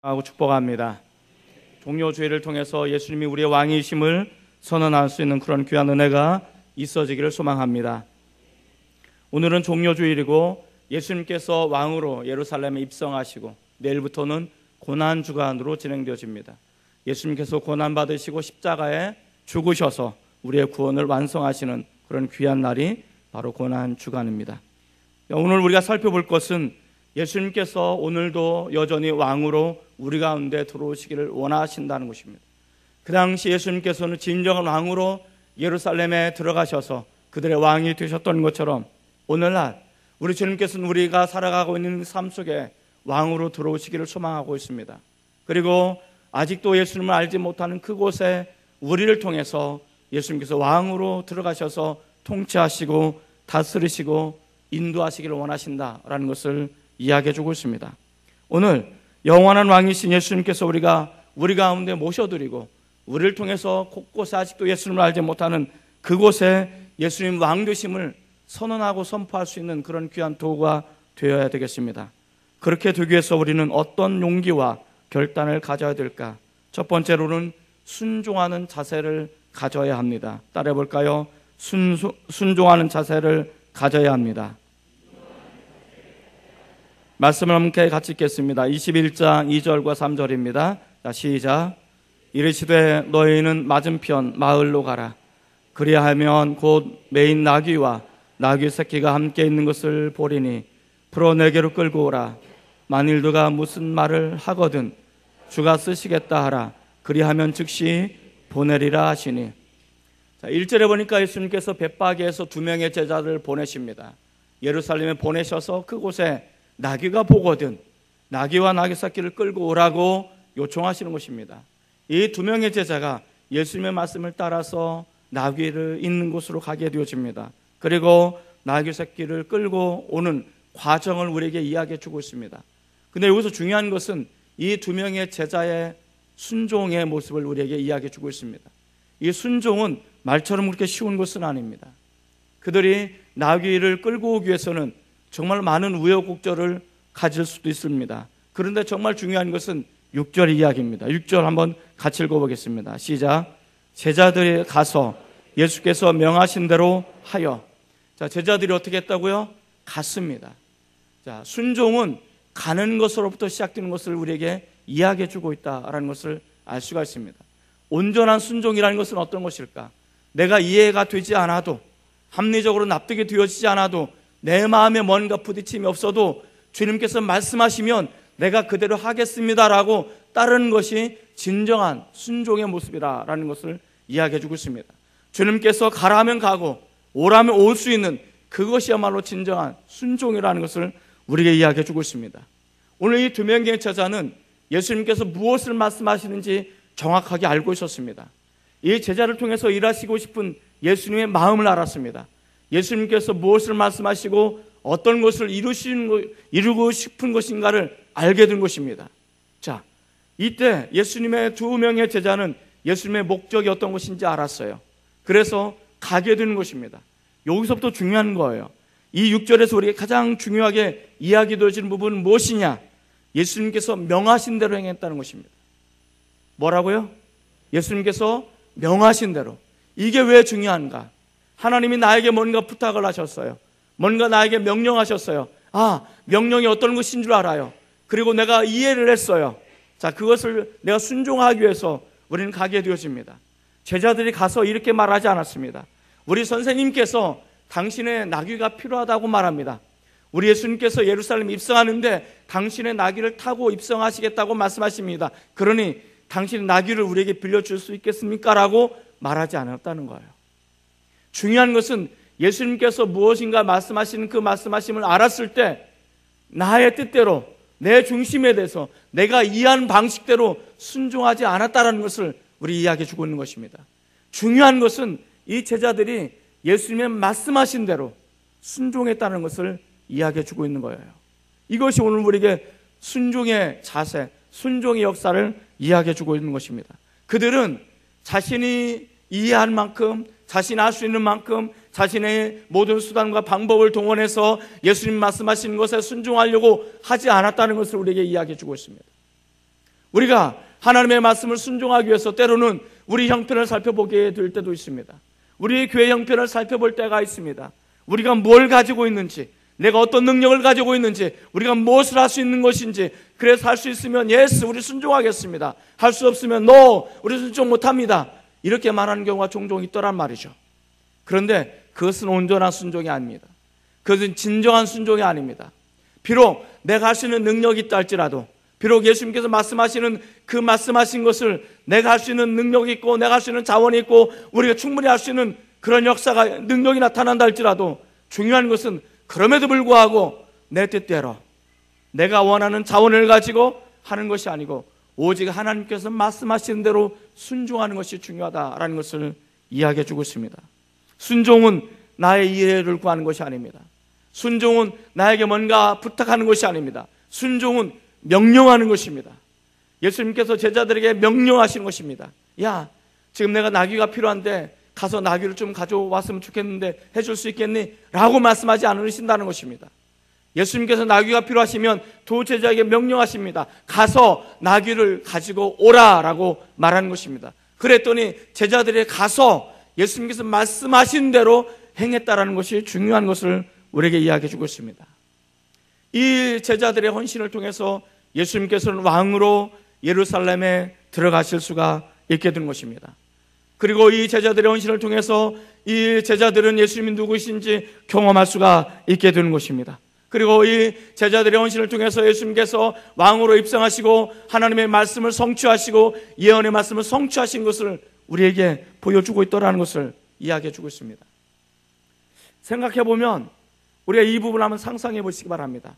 하고 축복합니다. 종료주의를 통해서 예수님이 우리의 왕이심을 선언할 수 있는 그런 귀한 은혜가 있어지기를 소망합니다. 오늘은 종료주일이고 예수님께서 왕으로 예루살렘에 입성하시고 내일부터는 고난주간으로 진행되어집니다. 예수님께서 고난받으시고 십자가에 죽으셔서 우리의 구원을 완성하시는 그런 귀한 날이 바로 고난주간입니다. 오늘 우리가 살펴볼 것은 예수님께서 오늘도 여전히 왕으로 우리 가운데 들어오시기를 원하신다는 것입니다. 그 당시 예수님께서는 진정한 왕으로 예루살렘에 들어가셔서 그들의 왕이 되셨던 것처럼 오늘날 우리 주님께서는 우리가 살아가고 있는 삶 속에 왕으로 들어오시기를 소망하고 있습니다. 그리고 아직도 예수님을 알지 못하는 그곳에 우리를 통해서 예수님께서 왕으로 들어가셔서 통치하시고 다스리시고 인도하시기를 원하신다라는 것을 이야기해 주고 있습니다. 오늘 영원한 왕이신 예수님께서 우리가 우리 가운데 모셔드리고 우리를 통해서 곳곳에 아직도 예수님을 알지 못하는 그곳에 예수님 왕 되심을 선언하고 선포할 수 있는 그런 귀한 도구가 되어야 되겠습니다. 그렇게 되기 위해서 우리는 어떤 용기와 결단을 가져야 될까? 첫 번째로는 순종하는 자세를 가져야 합니다. 따라해 볼까요? 순종하는 자세를 가져야 합니다. 말씀을 함께 같이 읽겠습니다. 21장 2절과 3절입니다. 자, 시작. 이르시되 너희는 맞은편 마을로 가라. 그리하면 곧 매인 나귀와 나귀 새끼가 함께 있는 것을 보리니 풀어 내게로 끌고 오라. 만일 누가 무슨 말을 하거든 주가 쓰시겠다 하라. 그리하면 즉시 보내리라 하시니. 자, 1절에 보니까 예수님께서 벳바게에서 2명의 제자를 보내십니다. 예루살렘에 보내셔서 그곳에 나귀가 보거든 나귀와 나귀 새끼를 끌고 오라고 요청하시는 것입니다. 이 2명의 제자가 예수님의 말씀을 따라서 나귀를 있는 곳으로 가게 되어집니다. 그리고 나귀 새끼를 끌고 오는 과정을 우리에게 이야기해 주고 있습니다. 근데 여기서 중요한 것은 이 2명의 제자의 순종의 모습을 우리에게 이야기해 주고 있습니다. 이 순종은 말처럼 그렇게 쉬운 것은 아닙니다. 그들이 나귀를 끌고 오기 위해서는 정말 많은 우여곡절을 가질 수도 있습니다. 그런데 정말 중요한 것은 6절 이야기입니다. 6절 한번 같이 읽어보겠습니다. 시작. 제자들이 가서 예수께서 명하신 대로 하여. 자, 제자들이 어떻게 했다고요? 갔습니다. 자, 순종은 가는 것으로부터 시작되는 것을 우리에게 이야기해 주고 있다라는 것을 알 수가 있습니다. 온전한 순종이라는 것은 어떤 것일까? 내가 이해가 되지 않아도, 합리적으로 납득이 되어지지 않아도, 내 마음에 뭔가 부딪힘이 없어도 주님께서 말씀하시면 내가 그대로 하겠습니다라고 따르는 것이 진정한 순종의 모습이라는 것을 이야기해 주고 있습니다. 주님께서 가라면 가고 오라면 올 수 있는 그것이야말로 진정한 순종이라는 것을 우리에게 이야기해 주고 있습니다. 오늘 이 2명의 제자는 예수님께서 무엇을 말씀하시는지 정확하게 알고 있었습니다. 이 제자를 통해서 일하시고 싶은 예수님의 마음을 알았습니다. 예수님께서 무엇을 말씀하시고 어떤 것을 이루고 싶은 것인가를 알게 된 것입니다. 자, 이때 예수님의 2명의 제자는 예수님의 목적이 어떤 것인지 알았어요. 그래서 가게 되는 것입니다. 여기서부터 중요한 거예요. 이 6절에서 우리가 가장 중요하게 이야기되어지는 부분은 무엇이냐? 예수님께서 명하신 대로 행했다는 것입니다. 뭐라고요? 예수님께서 명하신 대로. 이게 왜 중요한가? 하나님이 나에게 뭔가 부탁을 하셨어요. 뭔가 나에게 명령하셨어요. 아, 명령이 어떤 것인 줄 알아요. 그리고 내가 이해를 했어요. 자, 그것을 내가 순종하기 위해서 우리는 가게 되어집니다. 제자들이 가서 이렇게 말하지 않았습니다. 우리 선생님께서 당신의 나귀가 필요하다고 말합니다. 우리 예수님께서 예루살렘 입성하는데 당신의 나귀를 타고 입성하시겠다고 말씀하십니다. 그러니 당신의 나귀를 우리에게 빌려줄 수 있겠습니까? 라고 말하지 않았다는 거예요. 중요한 것은 예수님께서 무엇인가 말씀하시는 그 말씀하심을 알았을 때 나의 뜻대로 내 중심에 대해서 내가 이해한 방식대로 순종하지 않았다는 것을 우리 이야기해 주고 있는 것입니다. 중요한 것은 이 제자들이 예수님의 말씀하신 대로 순종했다는 것을 이야기해 주고 있는 거예요. 이것이 오늘 우리에게 순종의 자세, 순종의 역사를 이야기해 주고 있는 것입니다. 그들은 자신이 이해할 만큼, 자신이 할 수 있는 만큼 자신의 모든 수단과 방법을 동원해서 예수님 말씀하시는 것에 순종하려고 하지 않았다는 것을 우리에게 이야기해 주고 있습니다. 우리가 하나님의 말씀을 순종하기 위해서 때로는 우리 형편을 살펴보게 될 때도 있습니다. 우리 교회 형편을 살펴볼 때가 있습니다. 우리가 뭘 가지고 있는지, 내가 어떤 능력을 가지고 있는지, 우리가 무엇을 할 수 있는 것인지, 그래서 할 수 있으면 예스 우리 순종하겠습니다, 할 수 없으면 노 우리 순종 못합니다, 이렇게 말하는 경우가 종종 있더란 말이죠. 그런데 그것은 온전한 순종이 아닙니다. 그것은 진정한 순종이 아닙니다. 비록 내가 할 수 있는 능력이 있다 할지라도, 비록 예수님께서 말씀하시는 그 말씀하신 것을 내가 할 수 있는 능력이 있고 내가 할 수 있는 자원이 있고 우리가 충분히 할 수 있는 그런 역사가, 능력이 나타난다 할지라도, 중요한 것은 그럼에도 불구하고 내 뜻대로 내가 원하는 자원을 가지고 하는 것이 아니고 오직 하나님께서 말씀하시는 대로 순종하는 것이 중요하다라는 것을 이야기해 주고 있습니다. 순종은 나의 이해를 구하는 것이 아닙니다. 순종은 나에게 뭔가 부탁하는 것이 아닙니다. 순종은 명령하는 것입니다. 예수님께서 제자들에게 명령하시는 것입니다. 야, 지금 내가 나귀가 필요한데 가서 나귀를 좀 가져왔으면 좋겠는데 해줄 수 있겠니? 라고 말씀하지 않으신다는 것입니다. 예수님께서 나귀가 필요하시면 두 제자에게 명령하십니다. 가서 나귀를 가지고 오라라고 말하는 것입니다. 그랬더니 제자들이 가서 예수님께서 말씀하신 대로 행했다라는 것이 중요한 것을 우리에게 이야기해 주고 있습니다. 이 제자들의 헌신을 통해서 예수님께서는 왕으로 예루살렘에 들어가실 수가 있게 된 것입니다. 그리고 이 제자들의 헌신을 통해서 이 제자들은 예수님이 누구신지 경험할 수가 있게 되는 것입니다. 그리고 이 제자들의 헌신을 통해서 예수님께서 왕으로 입성하시고 하나님의 말씀을 성취하시고 예언의 말씀을 성취하신 것을 우리에게 보여주고 있다는 것을 이야기해 주고 있습니다. 생각해보면 우리가 이 부분을 한번 상상해 보시기 바랍니다.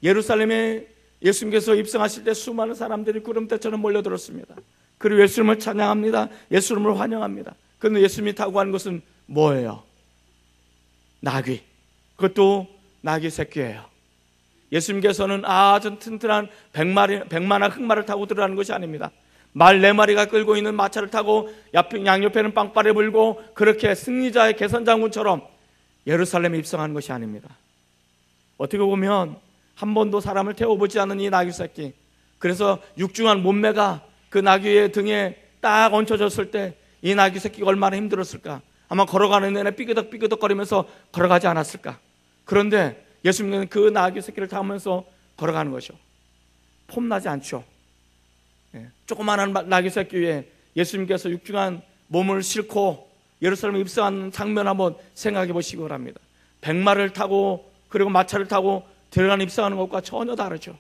예루살렘에 예수님께서 입성하실 때 수많은 사람들이 구름대처럼 몰려들었습니다. 그리고 예수님을 찬양합니다. 예수님을 환영합니다. 그런데 예수님이 타고 가는 것은 뭐예요? 나귀. 그것도 나귀 새끼예요. 예수님께서는 아주 튼튼한 백마나 흑마를 타고 들어가는 것이 아닙니다. 말 4마리가 끌고 있는 마차를 타고 양옆에는 빵빠레 불고 그렇게 승리자의 개선장군처럼 예루살렘에 입성하는 것이 아닙니다. 어떻게 보면 한 번도 사람을 태워보지 않은 이 나귀 새끼, 그래서 육중한 몸매가 그 나귀의 등에 딱 얹혀졌을 때 이 나귀 새끼가 얼마나 힘들었을까. 아마 걸어가는 내내 삐그덕삐그덕거리면서 걸어가지 않았을까. 그런데 예수님은 그 나귀 새끼를 타면서 걸어가는 것이죠. 폼나지 않죠. 조그마한 나귀 새끼 위에 예수님께서 육중한 몸을 싣고 예루살렘에 입성하는 장면 한번 생각해 보시기 바랍니다. 백마를 타고 그리고 마차를 타고 들어가는 입성하는 것과 전혀 다르죠.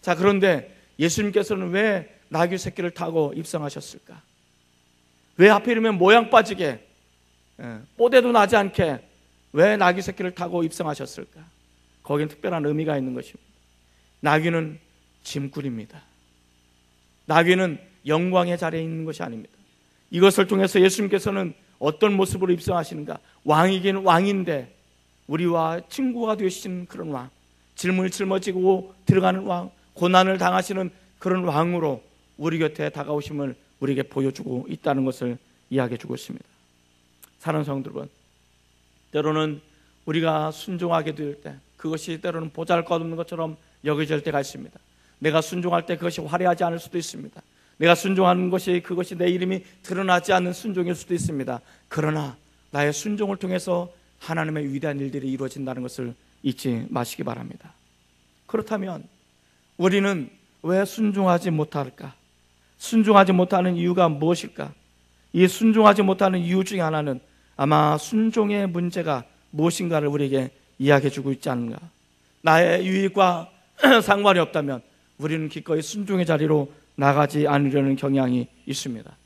자, 그런데 예수님께서는 왜 나귀 새끼를 타고 입성하셨을까? 왜 하필이면 모양 빠지게 뽀대도 나지 않게 왜 나귀 새끼를 타고 입성하셨을까? 거기엔 특별한 의미가 있는 것입니다. 나귀는 짐꾼입니다. 나귀는 영광의 자리에 있는 것이 아닙니다. 이것을 통해서 예수님께서는 어떤 모습으로 입성하시는가? 왕이긴 왕인데 우리와 친구가 되신 그런 왕, 질문을 짊어지고 들어가는 왕, 고난을 당하시는 그런 왕으로 우리 곁에 다가오심을 우리에게 보여주고 있다는 것을 이야기해 주고 있습니다. 사랑하는 성도 여러분, 때로는 우리가 순종하게 될 때 그것이 때로는 보잘것없는 것처럼 여겨질 때가 있습니다. 내가 순종할 때 그것이 화려하지 않을 수도 있습니다. 내가 순종하는 것이 그것이 내 이름이 드러나지 않는 순종일 수도 있습니다. 그러나 나의 순종을 통해서 하나님의 위대한 일들이 이루어진다는 것을 잊지 마시기 바랍니다. 그렇다면 우리는 왜 순종하지 못할까? 순종하지 못하는 이유가 무엇일까? 이 순종하지 못하는 이유 중에 하나는 아마 순종의 문제가 무엇인가를 우리에게 이야기해 주고 있지 않는가. 나의 유익과 상관이 없다면 우리는 기꺼이 순종의 자리로 나가지 않으려는 경향이 있습니다.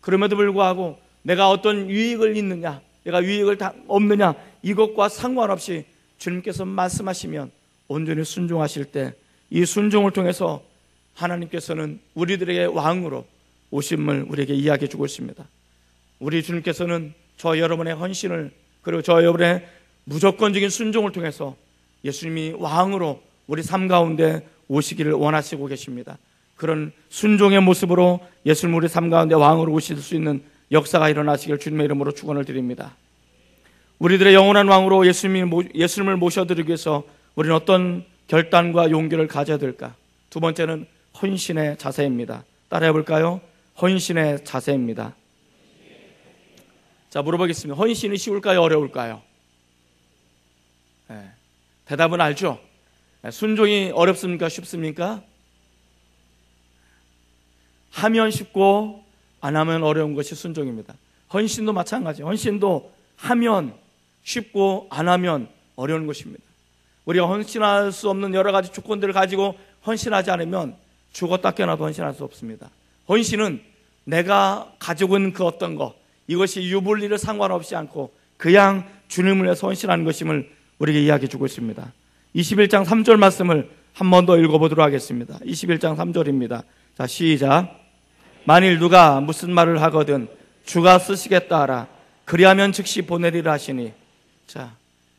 그럼에도 불구하고 내가 어떤 유익을 있느냐, 내가 유익을 없느냐, 이것과 상관없이 주님께서 말씀하시면 온전히 순종하실 때 이 순종을 통해서 하나님께서는 우리들에게 왕으로 오심을 우리에게 이야기해 주고 있습니다. 우리 주님께서는 저 여러분의 헌신을 그리고 저 여러분의 무조건적인 순종을 통해서 예수님이 왕으로 우리 삶 가운데 오시기를 원하시고 계십니다. 그런 순종의 모습으로 예수님 우리 삶 가운데 왕으로 오실 수 있는 역사가 일어나시길 주님의 이름으로 축원을 드립니다. 우리들의 영원한 왕으로 예수님을 모셔드리기 위해서 우리는 어떤 결단과 용기를 가져야 될까? 두 번째는 헌신의 자세입니다. 따라해 볼까요? 헌신의 자세입니다. 자, 물어보겠습니다. 헌신이 쉬울까요? 어려울까요? 네. 대답은 알죠? 순종이 어렵습니까? 쉽습니까? 하면 쉽고 안 하면 어려운 것이 순종입니다. 헌신도 마찬가지. 헌신도 하면 쉽고 안 하면 어려운 것입니다. 우리가 헌신할 수 없는 여러 가지 조건들을 가지고 헌신하지 않으면 죽었다 깨어나도 헌신할 수 없습니다. 헌신은 내가 가지고 있는 그 어떤 것, 이것이 유불리를 상관없이 않고 그냥 주님을 위해서 헌신하는 것임을 우리에게 이야기해 주고 있습니다. 21장 3절 말씀을 한 번 더 읽어보도록 하겠습니다. 21장 3절입니다. 자, 시작. 만일 누가 무슨 말을 하거든 주가 쓰시겠다 하라. 그리하면 즉시 보내리라 하시니. 자,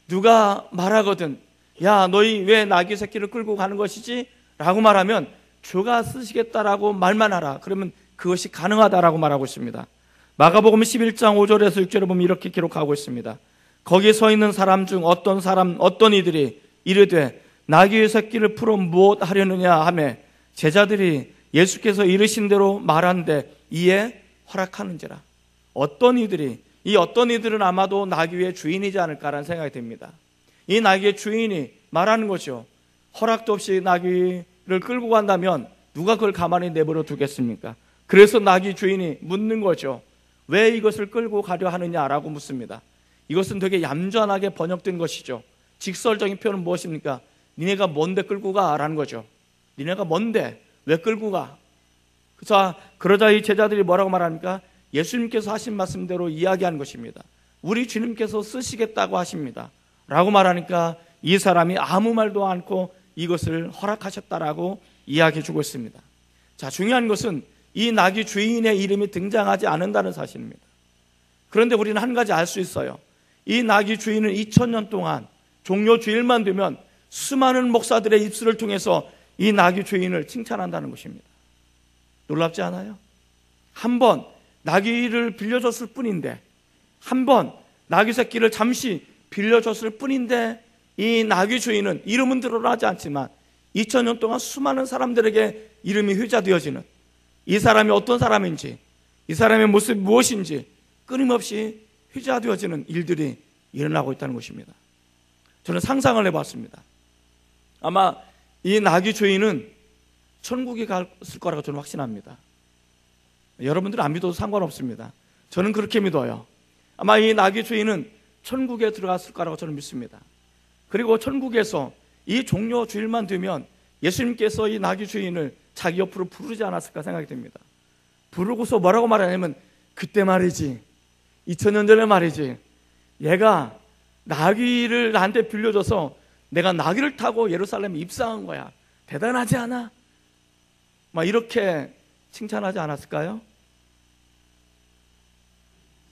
누가 말하거든 야, 너희 왜 나귀 새끼를 끌고 가는 것이지? 라고 말하면 주가 쓰시겠다라고 말만 하라. 그러면 그것이 가능하다라고 말하고 있습니다. 마가복음 11장 5절에서 6절에 보면 이렇게 기록하고 있습니다. 거기 서 있는 사람 중 어떤 이들이 이르되 나귀의 새끼를 풀어 무엇 하려느냐 하매 제자들이 예수께서 이르신 대로 말한데 이에 허락하는지라. 어떤 이들이, 이 어떤 이들은 아마도 나귀의 주인이지 않을까라는 생각이 듭니다. 이 나귀의 주인이 말하는 거죠. 허락도 없이 나귀를 끌고 간다면 누가 그걸 가만히 내버려 두겠습니까? 그래서 나귀 주인이 묻는 거죠. 왜 이것을 끌고 가려 하느냐라고 묻습니다. 이것은 되게 얌전하게 번역된 것이죠. 직설적인 표현은 무엇입니까? 니네가 뭔데 끌고 가? 라는 거죠. 니네가 뭔데? 왜 끌고 가? 그러자 이 제자들이 뭐라고 말합니까? 예수님께서 하신 말씀대로 이야기하는 것입니다. 우리 주님께서 쓰시겠다고 하십니다 라고 말하니까 이 사람이 아무 말도 않고 이것을 허락하셨다라고 이야기해 주고 있습니다. 자, 중요한 것은 이 나귀 주인의 이름이 등장하지 않는다는 사실입니다. 그런데 우리는 한 가지 알 수 있어요. 이 나귀 주인은 2000년 동안 종료 주일만 되면 수많은 목사들의 입술을 통해서 이 나귀 주인을 칭찬한다는 것입니다. 놀랍지 않아요? 한 번 나귀를 빌려줬을 뿐인데, 한 번 나귀 새끼를 잠시 빌려줬을 뿐인데 이 나귀 주인은 이름은 드러나지 않지만 2000년 동안 수많은 사람들에게 이름이 회자되어지는, 이 사람이 어떤 사람인지, 이 사람의 모습이 무엇인지 끊임없이 회자되어지는 일들이 일어나고 있다는 것입니다. 저는 상상을 해봤습니다. 아마 이 나귀 주인은 천국에 갔을 거라고 저는 확신합니다. 여러분들은 안 믿어도 상관없습니다. 저는 그렇게 믿어요. 아마 이 나귀 주인은 천국에 들어갔을 거라고 저는 믿습니다. 그리고 천국에서 이 종료 주일만 되면 예수님께서 이 나귀 주인을 자기 옆으로 부르지 않았을까 생각이 됩니다. 부르고서 뭐라고 말하냐면, 그때 말이지, 2000년 전에 말이지, 얘가 나귀를 나한테 빌려줘서 내가 나귀를 타고 예루살렘에 입성한 거야. 대단하지 않아? 막 이렇게 칭찬하지 않았을까요?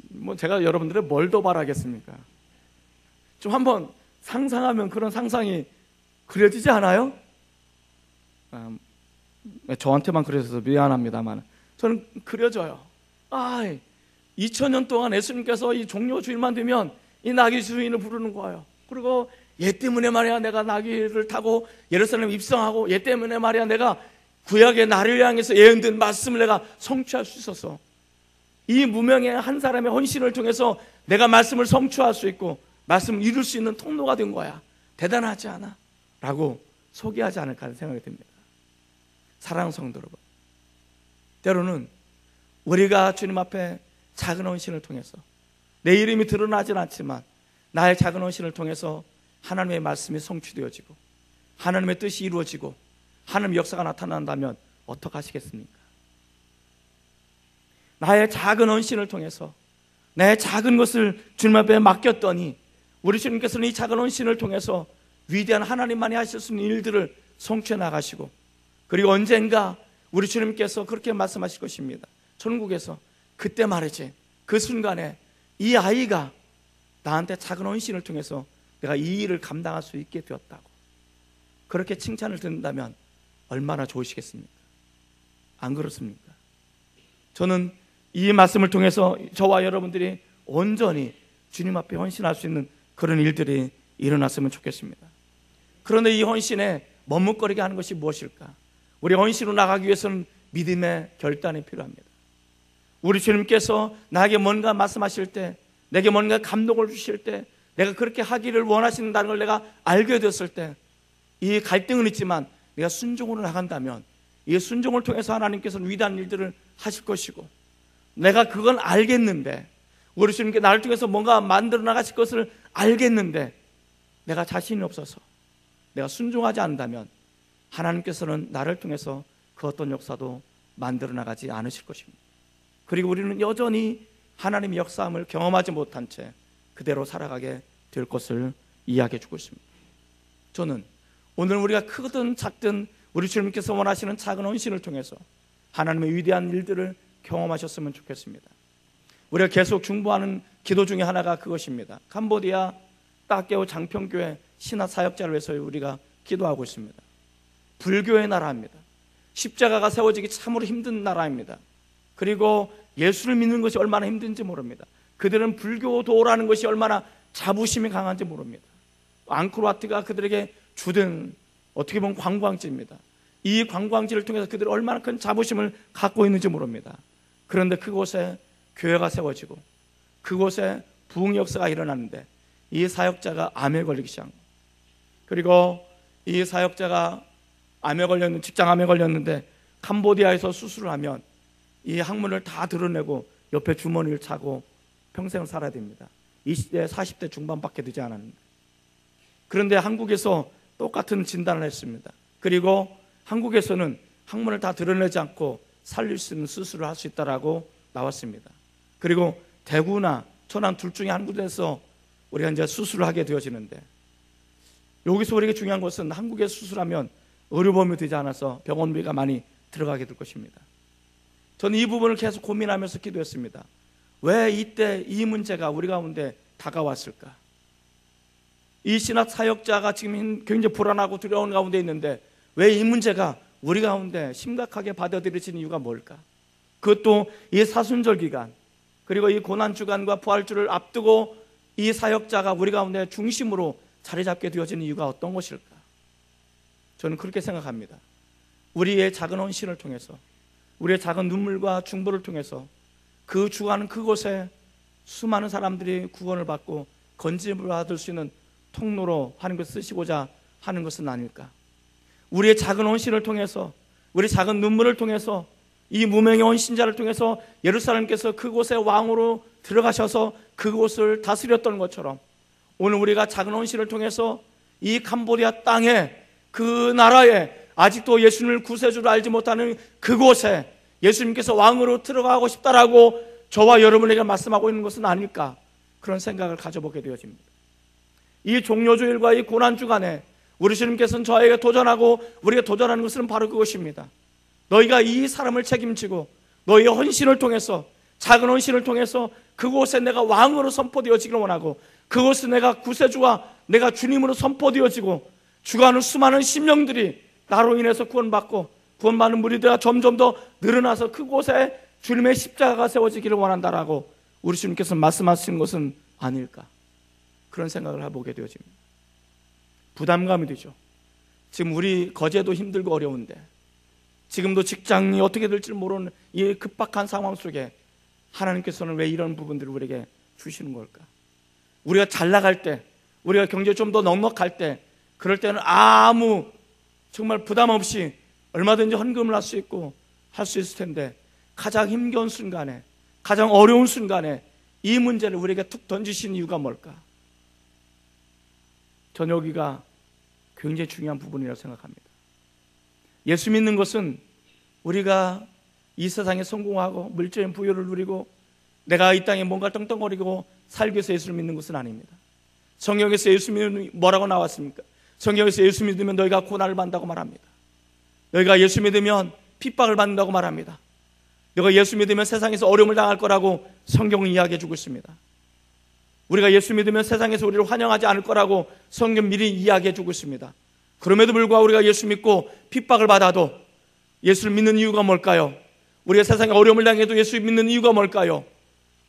뭐 제가 여러분들의 뭘 더 바라겠습니까? 좀 한번 상상하면 그런 상상이 그려지지 않아요? 저한테만 그래서 미안합니다만 저는 그려져요. 2000년 동안 예수님께서 이 종료 주일만 되면 이 나귀 주인을 부르는 거예요. 그리고 얘 때문에 말이야 내가 나귀를 타고 예루살렘 입성하고, 얘 때문에 말이야 내가 구약의 나를 향해서 예언된 말씀을 내가 성취할 수 있어서, 이 무명의 한 사람의 헌신을 통해서 내가 말씀을 성취할 수 있고 말씀을 이룰 수 있는 통로가 된 거야. 대단하지 않아? 라고 소개하지 않을까 하는 생각이 듭니다. 사랑하는 성도 여러분, 때로는 우리가 주님 앞에 작은 헌신을 통해서, 내 이름이 드러나진 않지만 나의 작은 헌신을 통해서 하나님의 말씀이 성취되어지고 하나님의 뜻이 이루어지고 하나님의 역사가 나타난다면 어떡하시겠습니까? 나의 작은 헌신을 통해서 내 작은 것을 주님 앞에 맡겼더니 우리 주님께서는 이 작은 헌신을 통해서 위대한 하나님만이 하실 수 있는 일들을 성취해 나가시고, 그리고 언젠가 우리 주님께서 그렇게 말씀하실 것입니다. 천국에서 그때 말이지, 그 순간에 이 아이가 나한테 작은 헌신을 통해서 내가 이 일을 감당할 수 있게 되었다고, 그렇게 칭찬을 듣는다면 얼마나 좋으시겠습니까? 안 그렇습니까? 저는 이 말씀을 통해서 저와 여러분들이 온전히 주님 앞에 헌신할 수 있는 그런 일들이 일어났으면 좋겠습니다. 그런데 이 헌신에 머뭇거리게 하는 것이 무엇일까? 우리 헌신으로 나가기 위해서는 믿음의 결단이 필요합니다. 우리 주님께서 나에게 뭔가 말씀하실 때, 내게 뭔가 감동을 주실 때, 내가 그렇게 하기를 원하신다는 걸 내가 알게 되었을 때, 이 갈등은 있지만 내가 순종으로 나간다면 이 순종을 통해서 하나님께서는 위대한 일들을 하실 것이고, 내가 그건 알겠는데, 우리 주님께 나를 통해서 뭔가 만들어 나가실 것을 알겠는데 내가 자신이 없어서 내가 순종하지 않는다면 하나님께서는 나를 통해서 그 어떤 역사도 만들어 나가지 않으실 것입니다. 그리고 우리는 여전히 하나님의 역사함을 경험하지 못한 채 그대로 살아가게 될 것을 이야기해 주고 있습니다. 저는 오늘 우리가 크든 작든 우리 주님께서 원하시는 작은 헌신을 통해서 하나님의 위대한 일들을 경험하셨으면 좋겠습니다. 우리가 계속 중보하는 기도 중에 하나가 그것입니다. 캄보디아 따케오 장평교회 신화 사역자를 위해서 우리가 기도하고 있습니다. 불교의 나라입니다. 십자가가 세워지기 참으로 힘든 나라입니다. 그리고 예수를 믿는 것이 얼마나 힘든지 모릅니다. 그들은 불교도라는 것이 얼마나 자부심이 강한지 모릅니다. 앙코르와트가 그들에게 주된 어떻게 보면 관광지입니다. 이 관광지를 통해서 그들이 얼마나 큰 자부심을 갖고 있는지 모릅니다. 그런데 그곳에 교회가 세워지고 그곳에 부흥 역사가 일어났는데 이 사역자가 암에 걸리기 시작한 거예요. 그리고 이 사역자가 직장암에 걸렸는데 캄보디아에서 수술을 하면 이 항문을 다 드러내고 옆에 주머니를 차고 평생을 살아야 됩니다. 20대, 40대 중반밖에 되지 않았는데, 그런데 한국에서 똑같은 진단을 했습니다. 그리고 한국에서는 항문을 다 드러내지 않고 살릴 수 있는 수술을 할 수 있다라고 나왔습니다. 그리고 대구나 천안 둘 중에 한 군데에서 우리가 이제 수술을 하게 되어지는데, 여기서 우리에게 중요한 것은 한국에 수술하면 의료보험이 되지 않아서 병원비가 많이 들어가게 될 것입니다. 저는 이 부분을 계속 고민하면서 기도했습니다. 왜 이때 이 문제가 우리 가운데 다가왔을까? 이 신학 사역자가 지금 굉장히 불안하고 두려운 가운데 있는데 왜 이 문제가 우리 가운데 심각하게 받아들여지는 이유가 뭘까? 그것도 이 사순절 기간, 그리고 이 고난주간과 부활주를 앞두고 이 사역자가 우리 가운데 중심으로 자리 잡게 되어지는 이유가 어떤 것일까? 저는 그렇게 생각합니다. 우리의 작은 헌신을 통해서, 우리의 작은 눈물과 중보를 통해서 그 주가는 그곳에 수많은 사람들이 구원을 받고 건짐을 받을 수 있는 통로로 하는 것을 쓰시고자 하는 것은 아닐까? 우리의 작은 헌신을 통해서, 우리 작은 눈물을 통해서, 이 무명의 헌신자를 통해서 예루살렘께서 그곳의 왕으로 들어가셔서 그곳을 다스렸던 것처럼 오늘 우리가 작은 헌신을 통해서 이 캄보디아 땅에, 그 나라에 아직도 예수님을 구세주로 알지 못하는 그곳에 예수님께서 왕으로 들어가고 싶다라고 저와 여러분에게 말씀하고 있는 것은 아닐까, 그런 생각을 가져보게 되어집니다. 이 종료주일과 이 고난주간에 우리 주님께서는 저에게 도전하고 우리가 도전하는 것은 바로 그것입니다. 너희가 이 사람을 책임지고 너희의 헌신을 통해서, 작은 헌신을 통해서 그곳에 내가 왕으로 선포되어지기를 원하고, 그곳에 내가 구세주와 내가 주님으로 선포되어지고 주관하는 수많은 심령들이 나로 인해서 구원받고 구원받는 무리들이 점점 더 늘어나서 그곳에 주님의 십자가가 세워지기를 원한다라고 우리 주님께서 말씀하시는 것은 아닐까, 그런 생각을 해보게 되어집니다. 부담감이 되죠. 지금 우리 거제도 힘들고 어려운데, 지금도 직장이 어떻게 될지 모르는 이 급박한 상황 속에 하나님께서는 왜 이런 부분들을 우리에게 주시는 걸까? 우리가 잘 나갈 때, 우리가 경제에 좀 더 넉넉할 때, 그럴 때는 아무 정말 부담 없이 얼마든지 헌금을 할 수 있고 할 수 있을 텐데, 가장 힘겨운 순간에, 가장 어려운 순간에 이 문제를 우리에게 툭 던지신 이유가 뭘까? 저는 여기가 굉장히 중요한 부분이라고 생각합니다. 예수 믿는 것은 우리가 이 세상에 성공하고 물질적인 부유를 누리고 내가 이 땅에 뭔가 떵떵거리고 살기 위해서 예수를 믿는 것은 아닙니다. 성경에서 예수 믿으면 뭐라고 나왔습니까? 성경에서 예수 믿으면 너희가 고난을 받는다고 말합니다. 너희가 예수 믿으면 핍박을 받는다고 말합니다. 너희가 예수 믿으면 세상에서 어려움을 당할 거라고 성경은 이야기해 주고 있습니다. 우리가 예수 믿으면 세상에서 우리를 환영하지 않을 거라고 성경 미리 이야기해 주고 있습니다. 그럼에도 불구하고 우리가 예수 믿고 핍박을 받아도 예수를 믿는 이유가 뭘까요? 우리가 세상에 어려움을 당해도 예수 믿는 이유가 뭘까요?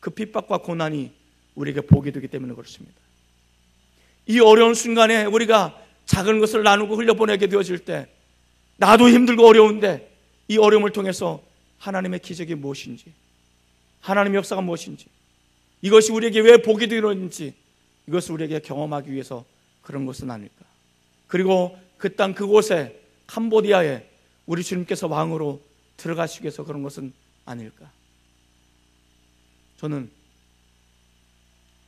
그 핍박과 고난이 우리에게 복이 되기 때문에 그렇습니다. 이 어려운 순간에 우리가 작은 것을 나누고 흘려보내게 되어질 때, 나도 힘들고 어려운데 이 어려움을 통해서 하나님의 기적이 무엇인지, 하나님의 역사가 무엇인지, 이것이 우리에게 왜 복이 되는지, 이것을 우리에게 경험하기 위해서 그런 것은 아닐까. 그리고 그 땅 그곳에, 캄보디아에 우리 주님께서 왕으로 들어가시기 위해서 그런 것은 아닐까. 저는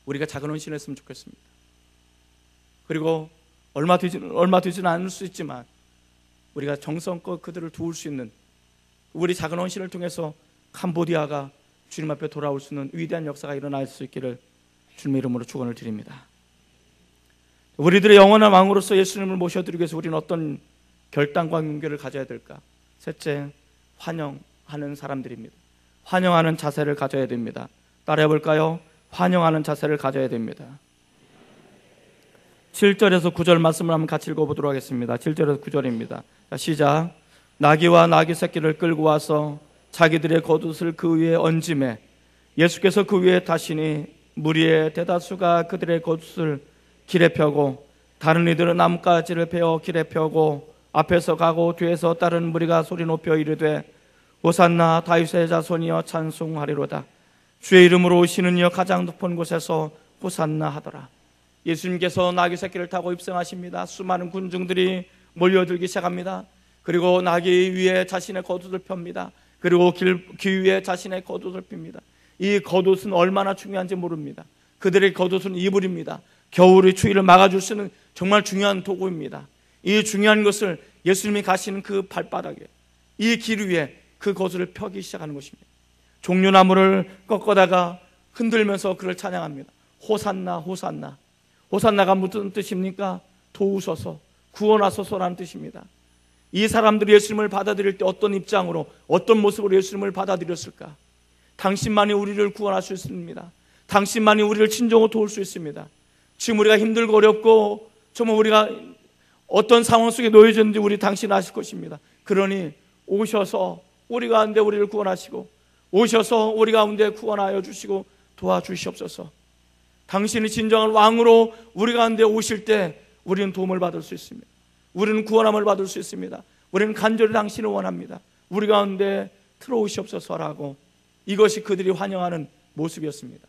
우리가 작은 헌신했으면 좋겠습니다. 그리고 얼마 되지는 않을 수 있지만 우리가 정성껏 그들을 도울 수 있는, 우리 작은 헌신을 통해서 캄보디아가 주님 앞에 돌아올 수 있는 위대한 역사가 일어날 수 있기를 주님의 이름으로 축원을 드립니다. 우리들의 영원한 왕으로서 예수님을 모셔드리기 위해서 우리는 어떤 결단과 용기를 가져야 될까? 셋째, 환영하는 사람들입니다. 환영하는 자세를 가져야 됩니다. 따라해 볼까요? 환영하는 자세를 가져야 됩니다. 7절에서 9절 말씀을 한번 같이 읽어보도록 하겠습니다. 7절에서 9절입니다. 자, 시작. 나귀와 나귀 새끼를 끌고 와서 자기들의 겉옷을 그 위에 얹음에 예수께서 그 위에 타시니 무리의 대다수가 그들의 겉옷을 길에 펴고 다른 이들은 나뭇가지를 베어 길에 펴고 앞에서 가고 뒤에서 다른 무리가 소리 높여 이르되 호산나 다윗의 자손이여 찬송하리로다. 주의 이름으로 오시는 이여 가장 높은 곳에서 호산나 하더라. 예수님께서 나귀 새끼를 타고 입성하십니다. 수많은 군중들이 몰려들기 시작합니다. 그리고 나귀 위에 자신의 겉옷을 펴니다. 그리고 귀 위에 자신의 겉옷을 핍니다. 이 겉옷은 얼마나 중요한지 모릅니다. 그들의 겉옷은 이불입니다. 겨울의 추위를 막아줄 수 있는 정말 중요한 도구입니다. 이 중요한 것을 예수님이 가시는 그 발바닥에, 이 길 위에 그 겉옷을 펴기 시작하는 것입니다. 종려나무를 꺾어다가 흔들면서 그를 찬양합니다. 호산나 호산나. 호산나가 무슨 뜻입니까? 도우소서, 구원하소서라는 뜻입니다. 이 사람들이 예수님을 받아들일 때 어떤 입장으로, 어떤 모습으로 예수님을 받아들였을까? 당신만이 우리를 구원할 수 있습니다. 당신만이 우리를 진정으로 도울 수 있습니다. 지금 우리가 힘들고 어렵고 정말 우리가 어떤 상황 속에 놓여졌는지 우리 당신 아실 것입니다. 그러니 오셔서 우리 가운데 우리를 구원하시고, 오셔서 우리 가운데 구원하여 주시고 도와주시옵소서. 당신이 진정한 왕으로 우리 가운데 오실 때 우리는 도움을 받을 수 있습니다. 우리는 구원함을 받을 수 있습니다. 우리는 간절히 당신을 원합니다. 우리 가운데 들어오시옵소서라고, 이것이 그들이 환영하는 모습이었습니다.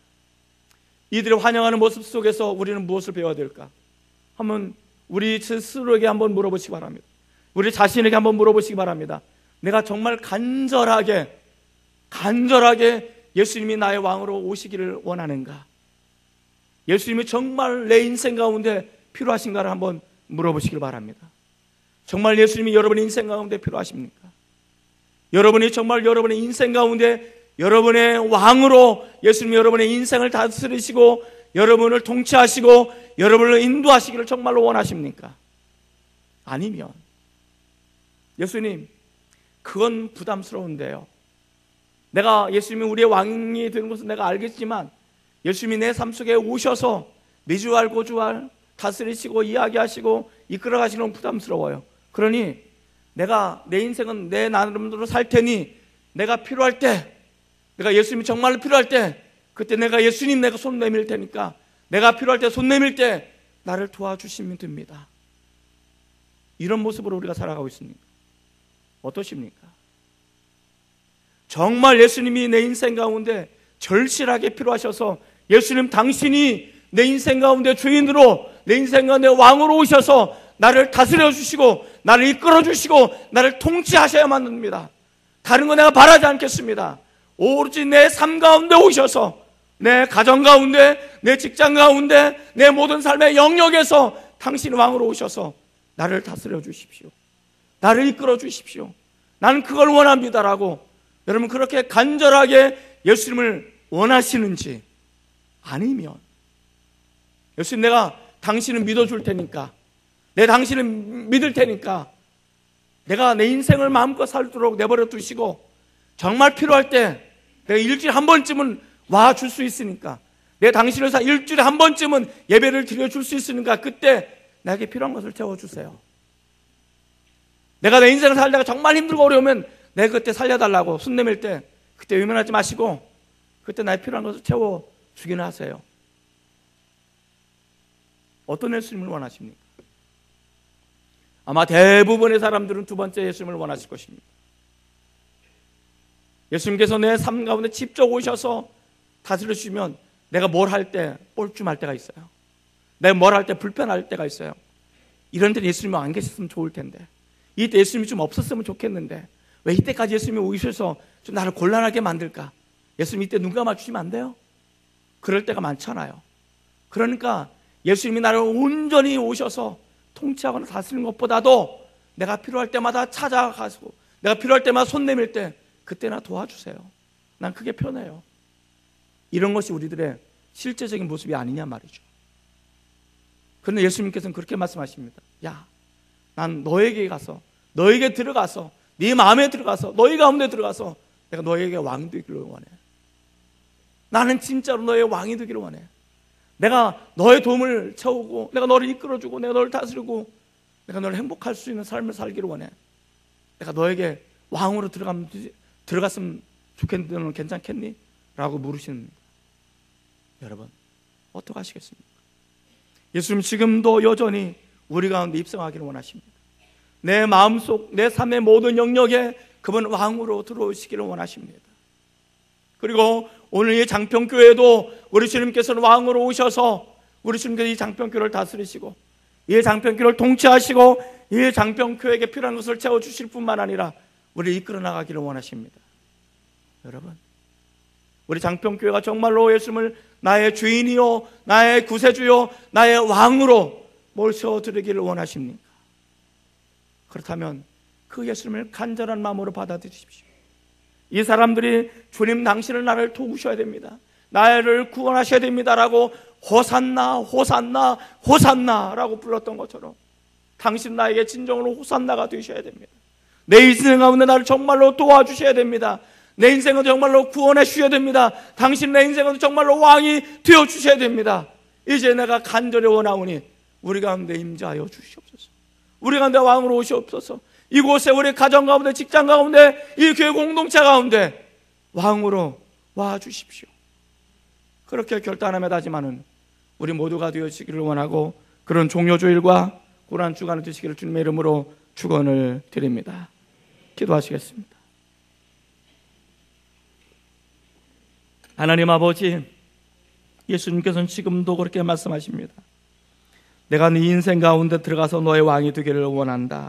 이들이 환영하는 모습 속에서 우리는 무엇을 배워야 될까? 한번 우리 스스로에게 한번 물어보시기 바랍니다. 우리 자신에게 한번 물어보시기 바랍니다. 내가 정말 간절하게 예수님이 나의 왕으로 오시기를 원하는가? 예수님이 정말 내 인생 가운데 필요하신가를 한번 물어보시길 바랍니다. 정말 예수님이 여러분의 인생 가운데 필요하십니까? 여러분이 정말 여러분의 인생 가운데 여러분의 왕으로 예수님이 여러분의 인생을 다스리시고 여러분을 통치하시고 여러분을 인도하시기를 정말로 원하십니까? 아니면 예수님, 그건 부담스러운데요. 내가 예수님이 우리의 왕이 되는 것은 내가 알겠지만 예수님이 내 삶 속에 오셔서 미주알 고주알 다스리시고 이야기하시고 이끌어가시는 건 부담스러워요. 그러니 내가 내 인생은 내 나름대로 살 테니 내가 필요할 때, 내가 예수님이 정말로 필요할 때 그때 내가 예수님 내가 손 내밀 테니까 내가 필요할 때 손 내밀 때 나를 도와주시면 됩니다. 이런 모습으로 우리가 살아가고 있습니까? 어떠십니까? 정말 예수님이 내 인생 가운데 절실하게 필요하셔서 예수님 당신이 내 인생 가운데 주인으로 내 인생 가운데 왕으로 오셔서 나를 다스려 주시고 나를 이끌어 주시고 나를 통치하셔야만 합니다. 다른 거 내가 바라지 않겠습니다. 오로지 내 삶 가운데 오셔서 내 가정 가운데 내 직장 가운데 내 모든 삶의 영역에서 당신 왕으로 오셔서 나를 다스려 주십시오. 나를 이끌어 주십시오. 나는 그걸 원합니다라고 여러분 그렇게 간절하게 예수님을 원하시는지, 아니면 예수님 내가 당신을 믿어줄 테니까, 내 당신을 믿을 테니까 내가 내 인생을 마음껏 살도록 내버려 두시고 정말 필요할 때 내가 일주일에 한 번쯤은 와줄 수 있으니까, 내 당신을 일주일에 한 번쯤은 예배를 드려줄 수 있으니까 그때 나에게 필요한 것을 채워주세요. 내가 내 인생을 살다가 정말 힘들고 어려우면 내가 그때 살려달라고 손 내밀 때 그때 외면하지 마시고 그때 나의 필요한 것을 채워주기는 하세요. 어떤 예수님을 원하십니까? 아마 대부분의 사람들은 두 번째 예수님을 원하실 것입니다. 예수님께서 내 삶 가운데 직접 오셔서 다스려 주시면 내가 뭘 할 때 뻘쭘할 때가 있어요. 내가 뭘 할 때 불편할 때가 있어요. 이런 데는 예수님이 안 계셨으면 좋을 텐데, 이때 예수님이 좀 없었으면 좋겠는데 왜 이때까지 예수님이 오셔서 좀 나를 곤란하게 만들까? 예수님 이때 눈 감아주시면 안 돼요? 그럴 때가 많잖아요. 그러니까 예수님이 나를 온전히 오셔서 통치하거나 다스리는 것보다도 내가 필요할 때마다 찾아가서, 내가 필요할 때마다 손 내밀 때 그때나 도와주세요. 난 그게 편해요. 이런 것이 우리들의 실제적인 모습이 아니냐 말이죠. 그런데 예수님께서는 그렇게 말씀하십니다. 야, 난 너에게 가서, 너에게 들어가서, 네 마음에 들어가서, 너희 가운데 들어가서 내가 너에게 왕이 되기를 원해. 나는 진짜로 너의 왕이 되기를 원해. 내가 너의 도움을 채우고, 내가 너를 이끌어주고, 내가 너를 다스리고, 내가 너를 행복할 수 있는 삶을 살기를 원해. 내가 너에게 왕으로 들어갔으면 좋겠는데 너는 괜찮겠니? 라고 물으시는 겁니다. 여러분, 어떻게 하시겠습니까? 예수님 지금도 여전히 우리 가운데 입성하기를 원하십니다. 내 마음속, 내 삶의 모든 영역에 그분 왕으로 들어오시기를 원하십니다. 그리고 오늘 이 장평교회도 우리 주님께서는 왕으로 오셔서 우리 주님께서 이 장평교회를 다스리시고 이 장평교회를 통치하시고 이 장평교회에게 필요한 것을 채워주실 뿐만 아니라 우리를 이끌어 나가기를 원하십니다. 여러분, 우리 장평교회가 정말로 예수님을 나의 주인이요, 나의 구세주요, 나의 왕으로 모셔드리기를 원하십니까? 그렇다면 그 예수님을 간절한 마음으로 받아들이십시오. 이 사람들이 주님 당신은 나를 도우셔야 됩니다, 나를 구원하셔야 됩니다라고 호산나 호산나 호산나라고 불렀던 것처럼 당신 나에게 진정으로 호산나가 되셔야 됩니다. 내 인생 가운데 나를 정말로 도와주셔야 됩니다. 내 인생은 정말로 구원해 주셔야 됩니다. 당신 내 인생은 정말로 왕이 되어 주셔야 됩니다. 이제 내가 간절히 원하오니 우리 가운데 임재하여 주시옵소서. 우리 가운데 왕으로 오시옵소서. 이곳에 우리 가정 가운데, 직장 가운데, 이 교회 공동체 가운데 왕으로 와 주십시오. 그렇게 결단하며 다짐하는 우리 모두가 되어지기를 원하고, 그런 종료주일과 고난 주간을 되시기를 주님의 이름으로 축원을 드립니다. 기도하시겠습니다. 하나님 아버지, 예수님께서는 지금도 그렇게 말씀하십니다. 내가 네 인생 가운데 들어가서 너의 왕이 되기를 원한다.